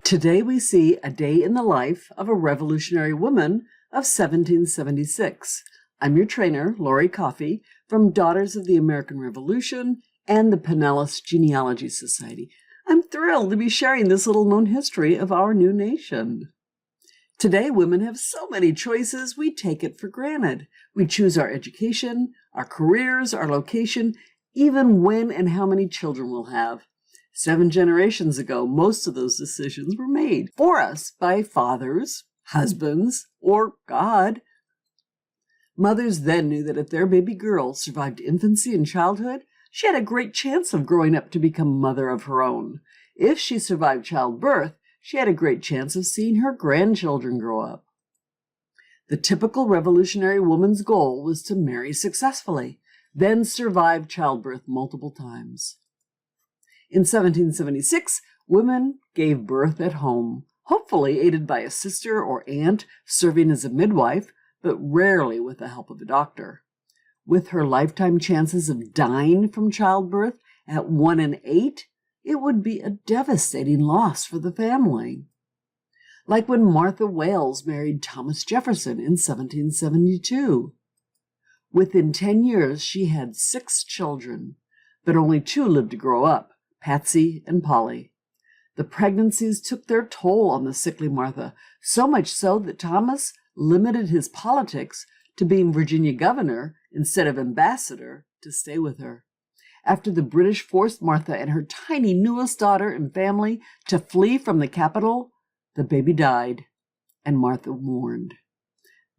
Today we see a day in the life of a revolutionary woman of 1776. I'm your trainer, Lori Coffey, from Daughters of the American Revolution and the Pinellas Genealogy Society. I'm thrilled to be sharing this little-known history of our new nation. Today, women have so many choices, we take it for granted. We choose our education, our careers, our location, even when and how many children we'll have. 7 generations ago, most of those decisions were made for us by fathers, husbands, or God. Mothers then knew that if their baby girl survived infancy and childhood, she had a great chance of growing up to become a mother of her own. If she survived childbirth, she had a great chance of seeing her grandchildren grow up. The typical revolutionary woman's goal was to marry successfully, then survive childbirth multiple times. In 1776, women gave birth at home, hopefully aided by a sister or aunt serving as a midwife, but rarely with the help of a doctor. With her lifetime chances of dying from childbirth at 1 in 8, it would be a devastating loss for the family. Like when Martha Wayles married Thomas Jefferson in 1772. Within 10 years, she had 6 children, but only 2 lived to grow up. Patsy and Polly. The pregnancies took their toll on the sickly Martha, so much so that Thomas limited his politics to being Virginia governor instead of ambassador to stay with her. After the British forced Martha and her tiny newest daughter and family to flee from the capital, the baby died, and Martha mourned.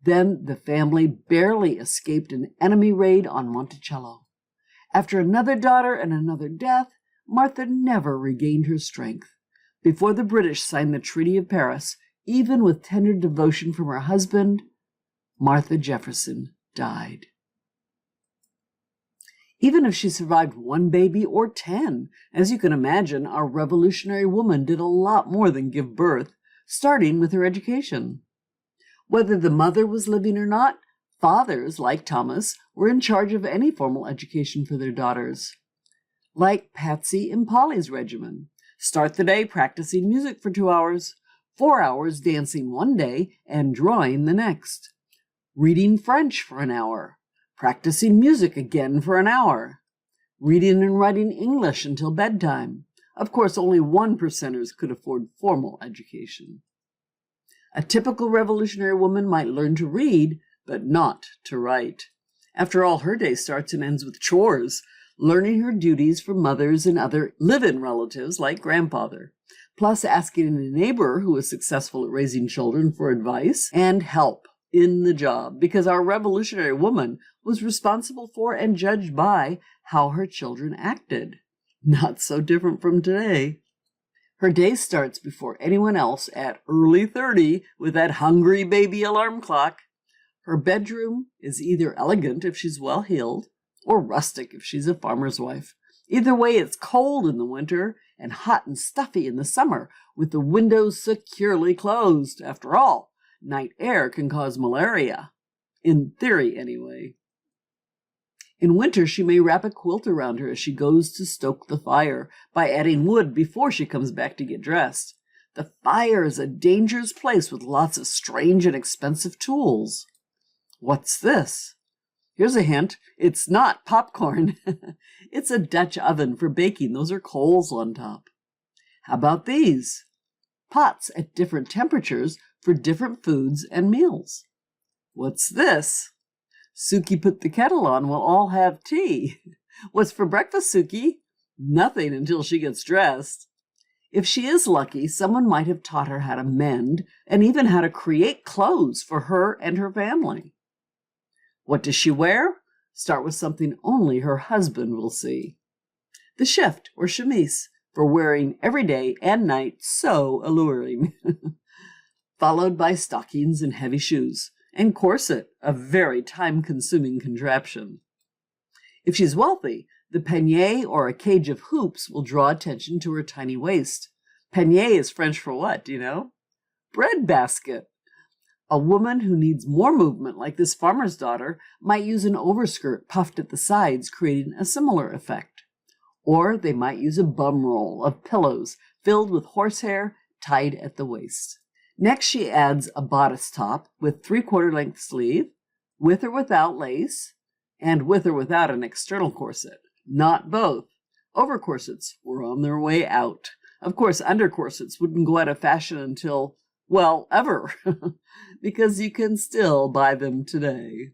Then the family barely escaped an enemy raid on Monticello. After another daughter and another death, Martha never regained her strength. Before the British signed the Treaty of Paris, even with tender devotion from her husband, Martha Jefferson died. Even if she survived 1 baby or 10, as you can imagine, our revolutionary woman did a lot more than give birth, starting with her education. Whether the mother was living or not, fathers, like Thomas, were in charge of any formal education for their daughters. Like Patsy and Polly's regimen. Start the day practicing music for 2 hours, 4 hours dancing one day and drawing the next. Reading French for an hour, practicing music again for an hour. Reading and writing English until bedtime. Of course, only 1%ers could afford formal education. A typical revolutionary woman might learn to read, but not to write. After all, her day starts and ends with chores, learning her duties for mothers and other live-in relatives like grandfather, plus asking a neighbor who was successful at raising children for advice and help in the job, because our revolutionary woman was responsible for and judged by how her children acted. Not so different from today. Her day starts before anyone else at early 30 with that hungry baby alarm clock. Her bedroom is either elegant if she's well-heeled, or rustic if she's a farmer's wife. Either way, it's cold in the winter and hot and stuffy in the summer, with the windows securely closed. After all, night air can cause malaria. In theory, anyway. In winter, she may wrap a quilt around her as she goes to stoke the fire by adding wood before she comes back to get dressed. The fire is a dangerous place with lots of strange and expensive tools. What's this? Here's a hint. It's not popcorn. It's a Dutch oven for baking. Those are coals on top. How about these? Pots at different temperatures for different foods and meals. What's this? Suki put the kettle on. We'll all have tea. What's for breakfast, Suki? Nothing until she gets dressed. If she is lucky, someone might have taught her how to mend and even how to create clothes for her and her family. What does she wear? Start with something only her husband will see. The shift, or chemise, for wearing every day and night, so alluring. Followed by stockings and heavy shoes, and corset, a very time-consuming contraption. If she's wealthy, the panier or a cage of hoops will draw attention to her tiny waist. Panier is French for what, do you know? Bread basket. A woman who needs more movement, like this farmer's daughter, might use an overskirt puffed at the sides, creating a similar effect. Or they might use a bum roll of pillows filled with horsehair, tied at the waist. Next, she adds a bodice top with 3/4 length sleeve, with or without lace, and with or without an external corset. Not both. Over corsets were on their way out. Of course, under corsets wouldn't go out of fashion until, well, ever, because you can still buy them today.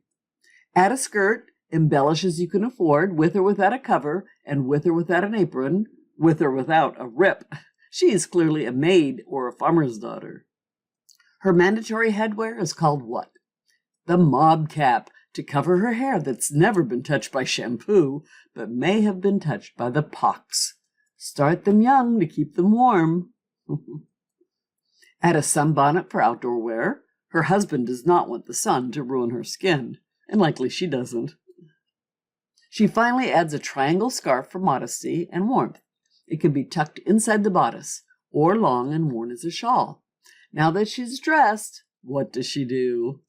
Add a skirt, embellish as you can afford, with or without a cover, and with or without an apron, with or without a rip. She is clearly a maid or a farmer's daughter. Her mandatory headwear is called what? The mob cap, to cover her hair that's never been touched by shampoo, but may have been touched by the pox. Start them young to keep them warm. Add a sunbonnet for outdoor wear. Her husband does not want the sun to ruin her skin, and likely she doesn't. She finally adds a triangle scarf for modesty and warmth. It can be tucked inside the bodice, or long and worn as a shawl. Now that she's dressed, what does she do?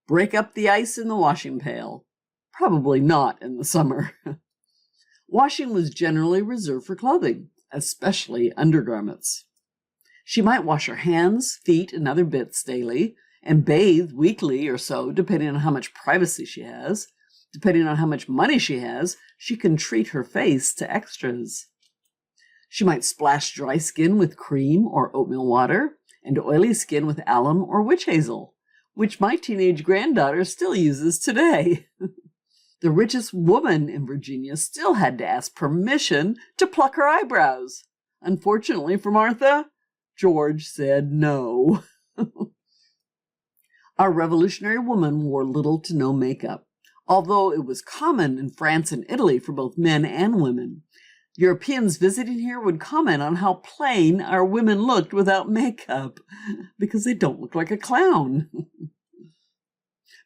Break up the ice in the washing pail. Probably not in the summer. Washing was generally reserved for clothing, especially undergarments. She might wash her hands, feet, and other bits daily, and bathe weekly or so, depending on how much privacy she has. Depending on how much money she has, she can treat her face to extras. She might splash dry skin with cream or oatmeal water, and oily skin with alum or witch hazel, which my teenage granddaughter still uses today. The richest woman in Virginia still had to ask permission to pluck her eyebrows. Unfortunately for Martha, George said no. Our Revolutionary woman wore little to no makeup, although it was common in France and Italy for both men and women. Europeans visiting here would comment on how plain our women looked without makeup, because they don't look like a clown.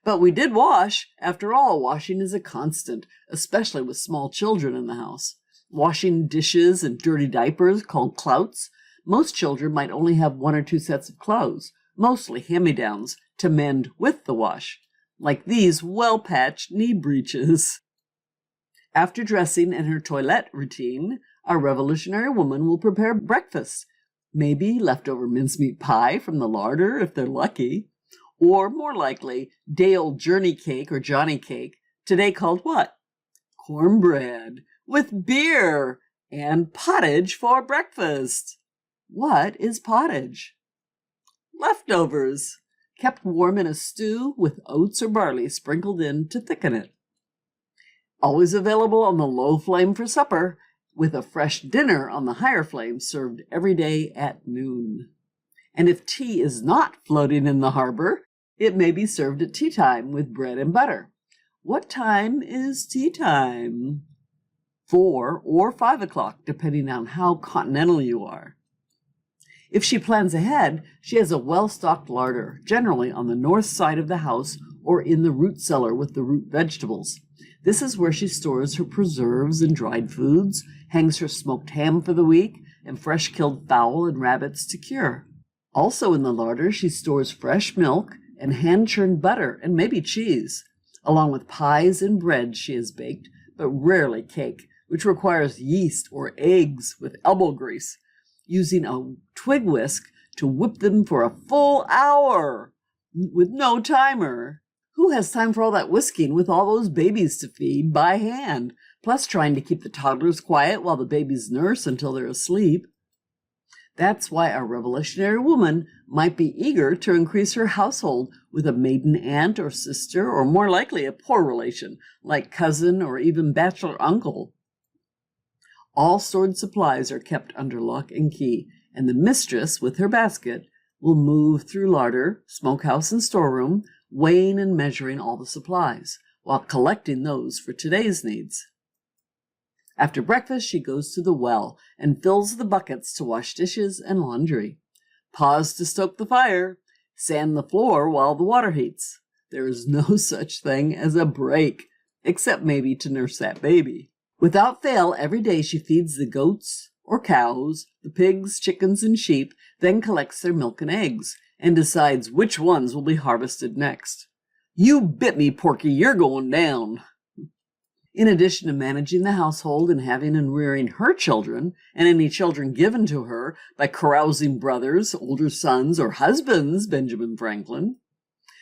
But we did wash. After all, washing is a constant, especially with small children in the house. Washing dishes and dirty diapers, called clouts. Most children might only have 1 or 2 sets of clothes, mostly hand-me-downs, to mend with the wash, like these well-patched knee breeches. After dressing and her toilette routine, our Revolutionary woman will prepare breakfast, maybe leftover mincemeat pie from the larder if they're lucky, or more likely, day-old journey cake or Johnny cake, today called what? Cornbread, with beer and pottage for breakfast. What is pottage? Leftovers, kept warm in a stew with oats or barley sprinkled in to thicken it. Always available on the low flame for supper, with a fresh dinner on the higher flame served every day at noon. And if tea is not floating in the harbor, it may be served at tea time with bread and butter. What time is tea time? 4 or 5 o'clock, depending on how continental you are. If she plans ahead, she has a well-stocked larder, generally on the north side of the house or in the root cellar with the root vegetables. This is where she stores her preserves and dried foods, hangs her smoked ham for the week, and fresh killed fowl and rabbits to cure. Also in the larder, she stores fresh milk and hand-churned butter and maybe cheese, along with pies and bread she has baked, but rarely cake, which requires yeast or eggs with elbow grease, using a twig whisk to whip them for a full hour with no timer. Who has time for all that whisking with all those babies to feed by hand, plus trying to keep the toddlers quiet while the babies nurse until they're asleep? That's why our Revolutionary woman might be eager to increase her household with a maiden aunt or sister, or more likely a poor relation, like cousin or even bachelor uncle. All stored supplies are kept under lock and key, and the mistress, with her basket, will move through larder, smokehouse, and storeroom, weighing and measuring all the supplies, while collecting those for today's needs. After breakfast, she goes to the well and fills the buckets to wash dishes and laundry. Pause to stoke the fire, sand the floor while the water heats. There is no such thing as a break, except maybe to nurse that baby. Without fail, every day she feeds the goats or cows, the pigs, chickens, and sheep, then collects their milk and eggs, and decides which ones will be harvested next. You bit me, Porky, you're going down. In addition to managing the household and having and rearing her children, and any children given to her by carousing brothers, older sons, or husbands, Benjamin Franklin,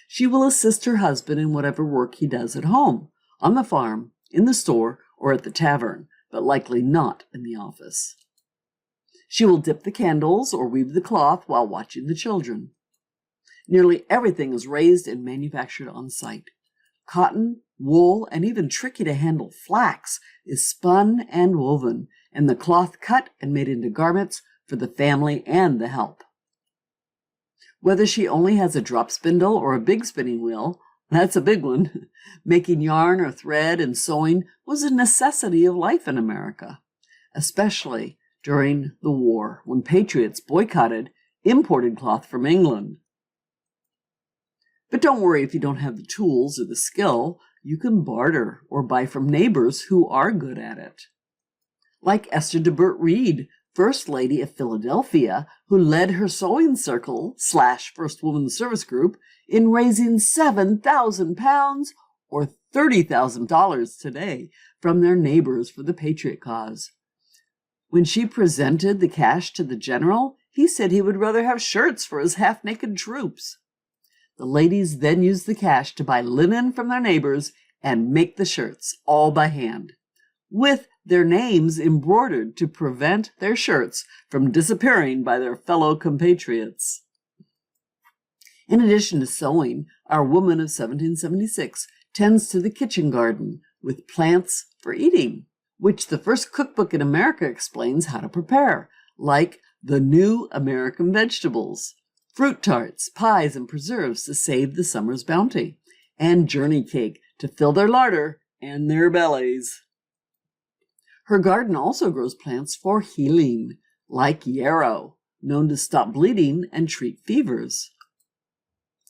she will assist her husband in whatever work he does at home, on the farm, in the store, or at the tavern, but likely not in the office. She will dip the candles or weave the cloth while watching the children. Nearly everything is raised and manufactured on site. Cotton, wool, and even tricky-to-handle flax is spun and woven, and the cloth cut and made into garments for the family and the help. Whether she only has a drop spindle or a big spinning wheel, that's a big one, making yarn or thread and sewing was a necessity of life in America, especially during the war when patriots boycotted imported cloth from England. But don't worry if you don't have the tools or the skill. You can barter or buy from neighbors who are good at it. Like Esther de Burt Reed, First Lady of Philadelphia, who led her sewing circle / First Woman Service Group in raising 7,000 pounds or $30,000 today from their neighbors for the Patriot cause. When she presented the cash to the general, he said he would rather have shirts for his half-naked troops. The ladies then used the cash to buy linen from their neighbors and make the shirts, all by hand, with their names embroidered to prevent their shirts from disappearing by their fellow compatriots. In addition to sewing, our woman of 1776 tends to the kitchen garden with plants for eating, which the first cookbook in America explains how to prepare, like the New American Vegetables, fruit tarts, pies, and preserves to save the summer's bounty, and journey cake to fill their larder and their bellies. Her garden also grows plants for healing, like yarrow, known to stop bleeding and treat fevers.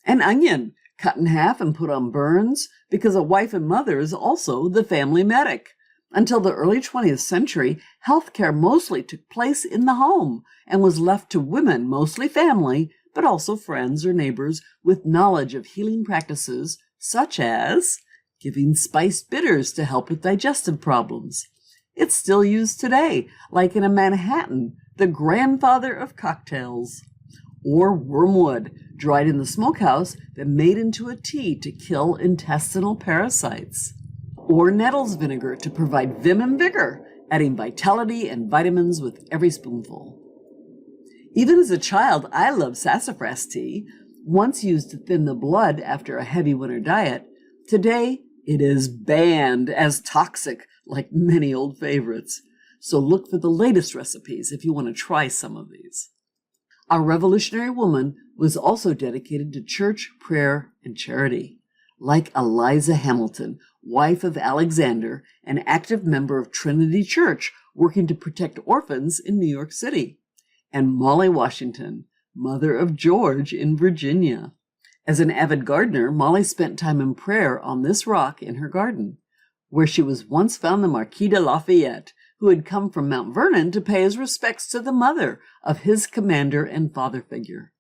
An onion, cut in half and put on burns, because a wife and mother is also the family medic. Until the early 20th century, healthcare mostly took place in the home and was left to women, mostly family, but also friends or neighbors with knowledge of healing practices, such as giving spiced bitters to help with digestive problems. It's still used today, like in a Manhattan, the grandfather of cocktails. Or wormwood, dried in the smokehouse, then made into a tea to kill intestinal parasites. Or nettles vinegar to provide vim and vigor, adding vitality and vitamins with every spoonful. Even as a child, I loved sassafras tea, once used to thin the blood after a heavy winter diet. Today, it is banned as toxic, like many old favorites. So look for the latest recipes if you want to try some of these. Our Revolutionary woman was also dedicated to church, prayer, and charity. Like Eliza Hamilton, wife of Alexander, an active member of Trinity Church working to protect orphans in New York City. And Molly Washington, mother of George in Virginia. As an avid gardener, Molly spent time in prayer on this rock in her garden, where she was once found the Marquis de Lafayette, who had come from Mount Vernon to pay his respects to the mother of his commander and father figure.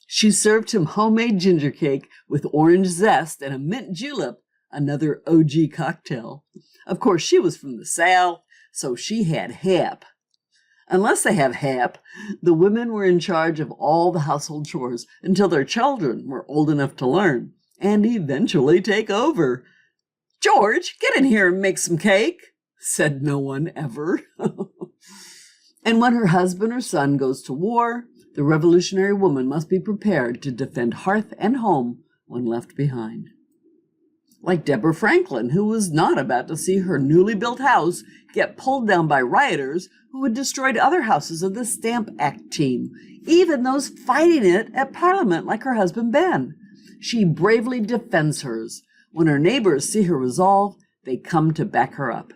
She served him homemade ginger cake with orange zest and a mint julep, another OG cocktail. Of course, she was from the South, so she had hep. Unless they have hep, the women were in charge of all the household chores until their children were old enough to learn and eventually take over. "George, get in here and make some cake," said no one ever. And when her husband or son goes to war, the Revolutionary woman must be prepared to defend hearth and home when left behind. Like Deborah Franklin, who was not about to see her newly built house get pulled down by rioters who had destroyed other houses of the Stamp Act team, even those fighting it at Parliament like her husband Ben. She bravely defends hers. When her neighbors see her resolve, they come to back her up.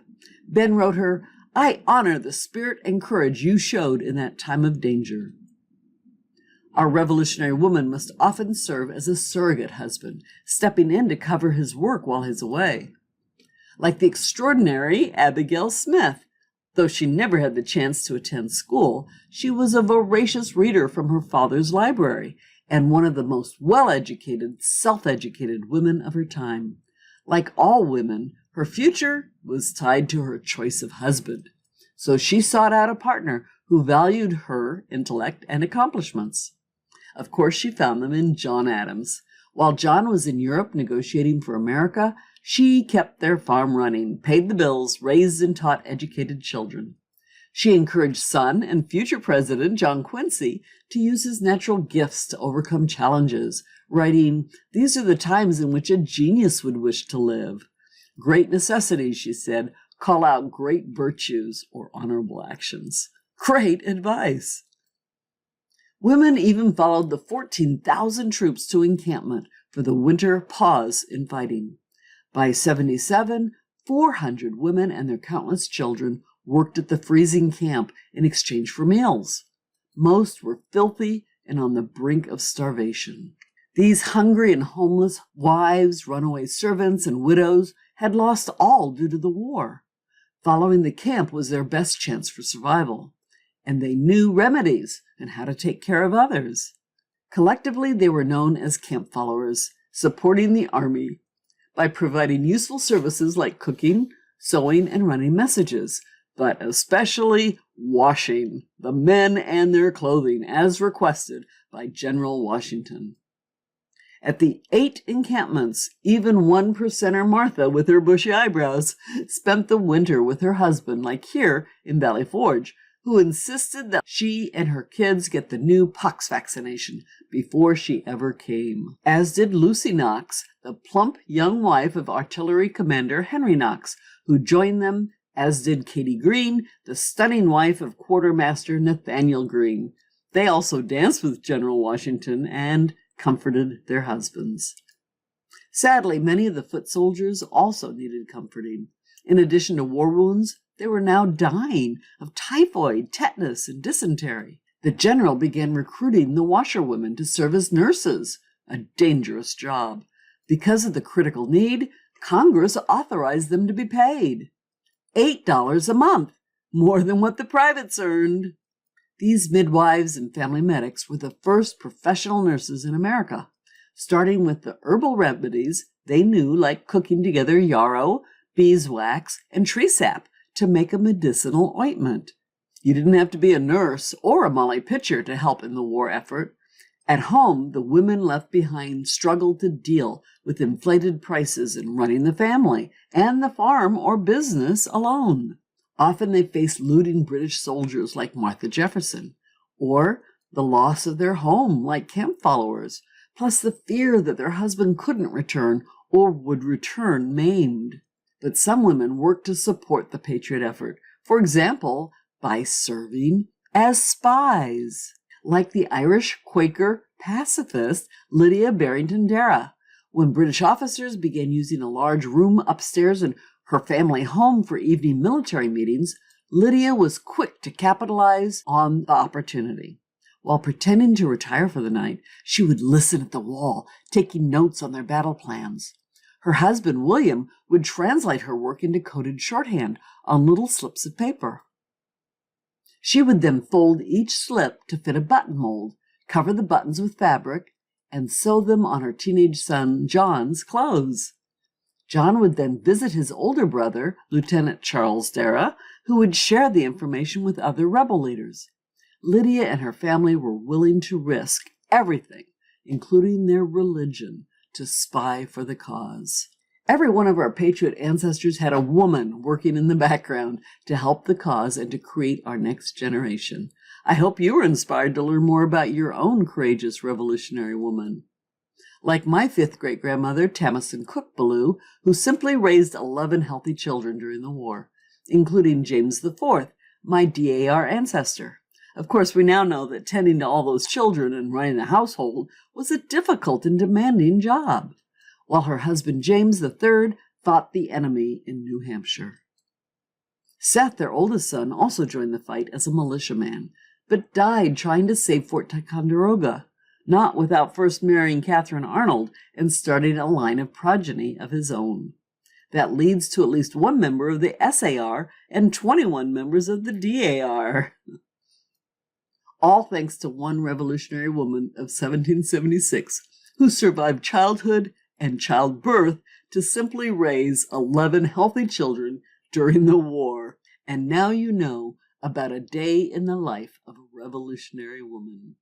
Ben wrote her, "I honor the spirit and courage you showed in that time of danger." Our Revolutionary woman must often serve as a surrogate husband, stepping in to cover his work while he's away. Like the extraordinary Abigail Smith, though she never had the chance to attend school, she was a voracious reader from her father's library and one of the most well-educated, self-educated women of her time. Like all women, Her future was tied to her choice of husband, so she sought out a partner who valued her intellect and accomplishments. Of course, she found them in John Adams. While John was in Europe negotiating for America, she kept their farm running, paid the bills, raised and taught educated children. She encouraged son and future president John Quincy to use his natural gifts to overcome challenges, writing, "These are the times in which a genius would wish to live. Great necessities," she said, "call out great virtues or honorable actions." Great advice! Women even followed the 14,000 troops to encampment for the winter pause in fighting. By 77, 400 women and their countless children worked at the freezing camp in exchange for meals. Most were filthy and on the brink of starvation. These hungry and homeless wives, runaway servants, and widows had lost all due to the war. Following the camp was their best chance for survival, and they knew remedies and how to take care of others. Collectively, they were known as camp followers, supporting the army by providing useful services like cooking, sewing, and running messages, but especially washing the men and their clothing as requested by General Washington. At the 8 encampments, even 1%er Martha with her bushy eyebrows spent the winter with her husband, like here in Valley Forge, who insisted that she and her kids get the new pox vaccination before she ever came. As did Lucy Knox, the plump young wife of Artillery Commander Henry Knox, who joined them, as did Katie Green, the stunning wife of Quartermaster Nathaniel Green. They also danced with General Washington and comforted their husbands. Sadly, many of the foot soldiers also needed comforting. In addition to war wounds, they were now dying of typhoid, tetanus, and dysentery. The general began recruiting the washerwomen to serve as nurses, a dangerous job. Because of the critical need, Congress authorized them to be paid $8 a month, more than what the privates earned. These midwives and family medics were the first professional nurses in America, starting with the herbal remedies they knew, like cooking together yarrow, beeswax, and tree sap to make a medicinal ointment. You didn't have to be a nurse or a Molly Pitcher to help in the war effort. At home, the women left behind struggled to deal with inflated prices and running the family and the farm or business alone. Often they faced looting British soldiers like Martha Jefferson, or the loss of their home like camp followers, plus the fear that their husband couldn't return or would return maimed. But some women worked to support the Patriot effort, for example, by serving as spies, like the Irish Quaker pacifist Lydia Barrington Dara. When British officers began using a large room upstairs in her family home for evening military meetings, Lydia was quick to capitalize on the opportunity. While pretending to retire for the night, she would listen at the wall, taking notes on their battle plans. Her husband, William, would translate her work into coded shorthand on little slips of paper. She would then fold each slip to fit a button mold, cover the buttons with fabric, and sew them on her teenage son John's clothes. John would then visit his older brother, Lieutenant Charles Dara, who would share the information with other rebel leaders. Lydia and her family were willing to risk everything, including their religion, to spy for the cause. Every one of our Patriot ancestors had a woman working in the background to help the cause and to create our next generation. I hope you were inspired to learn more about your own courageous revolutionary woman. Like my 5th great-grandmother, Tamison Cook Ballou, who simply raised 11 healthy children during the war, including James IV, my DAR ancestor. Of course, we now know that tending to all those children and running a household was a difficult and demanding job, while her husband James III fought the enemy in New Hampshire. Seth, their oldest son, also joined the fight as a militiaman, but died trying to save Fort Ticonderoga, not without first marrying Catherine Arnold and starting a line of progeny of his own. That leads to at least one member of the SAR and 21 members of the DAR. All thanks to one revolutionary woman of 1776 who survived childhood and childbirth to simply raise 11 healthy children during the war. And now you know about a day in the life of a revolutionary woman.